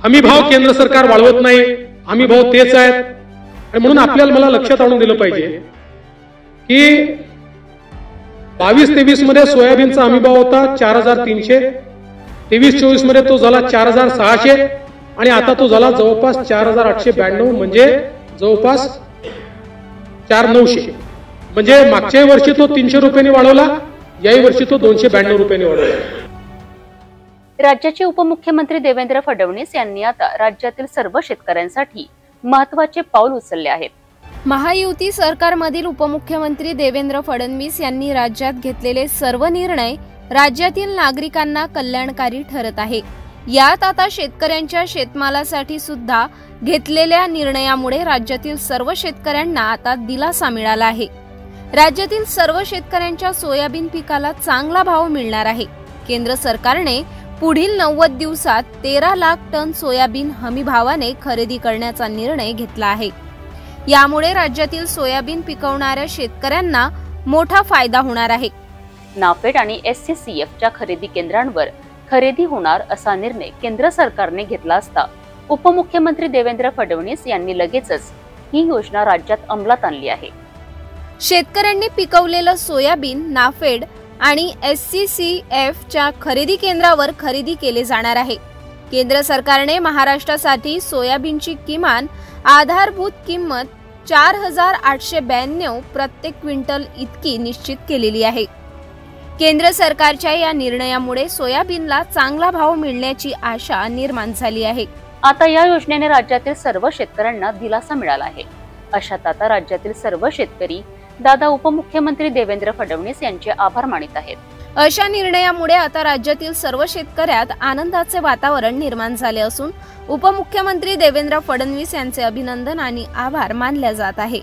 हमी भाव केंद्र सरकार वाढवत नाही, हमी भाव तेच आहेत. आणि म्हणून आपल्याला मला लक्षात आणून दिलं पाहिजे की 22-23 मध्ये सोयाबीनचा हमी भाव होता 4300, 23-24 मध्ये तो झाला 4600 आणि आता तो झाला जवळपास 4892, म्हणजे जवळपास 4900. म्हणजे मागच्या वर्षी तो 300 रुपयांनी वाढवला, याही वर्षी तो 292 रुपयांनी वाढवला. राज्याचे उपमुख्यमंत्री देवेंद्र फडणवीस यांनी आता राज्यातील सर्व शेतकऱ्यांसाठी महत्त्वाचे पाऊल उचलले आहेत. महायुती सरकारमधील उपमुख्यमंत्री देवेंद्र फडणवीस यांनी राज्यात घेतलेले सर्व निर्णय राज्यातील नागरिकांना कल्याणकारी ठरत आहे. यात आता शेतकऱ्यांच्या शेतमालासाठी सुद्धा घेतलेल्या निर्णयामुळे राज्यातील सर्व शेतकऱ्यांना आता दिलासा मिळाला आहे. राज्यातील सर्व शेतकऱ्यांच्या सोयाबीन पिकाला चांगला भाव मिळणार आहे. केंद्र सरकारने पुढील 90 दिवसात 13 लाख टन सोयाबीन हमी भावाने खरेदी करण्याचा निर्णय घेतला आहे. यामुळे राज्यातील सोयाबीन पिकवणाऱ्या शेतकऱ्यांना मोठा फायदा होणार आहे. नाफेड आणि SCCFच्या खरेदी केंद्रांवर खरेदी होणार असा निर्णय केंद्र सरकारने घेतला असता उपमुख्यमंत्री देवेंद्र फडणवीस यांनी लगेचच ही योजना राज्यात अंमलात आणली आहे. शेतकऱ्यांनी पिकवलेलं सोयाबीन नाफेड आणि SCCFच्या खरेदी केंद्रावर खरेदी केले जाणार आहे. केंद्र सरकारने महाराष्ट्रासाठी सोयाबीनची किमान आधारभूत किंमत 4892 प्रत्येक क्विंटल इतकी निश्चित केलेली आहे. केंद्र सरकारच्या या निर्णयामुळे सोयाबीनला चांगला भाव मिळण्याची आशा निर्माण झाली आहे. आता या योजनेने राज्यातील सर्व शेतकऱ्यांना दिलासा मिळाला आहे. अशात आता राज्यातील सर्व शेतकरी दादा उपमुख्यमंत्री देवेंद्र फडणवीस यांचे आभार मानित आहेत. अशा निर्णयामुळे आता राज्यातील सर्व शेतकऱ्यात आनंदाचे वातावरण निर्माण झाले असून उपमुख्यमंत्री देवेंद्र फडणवीस यांचे अभिनंदन आणि आभार मानले जात आहे.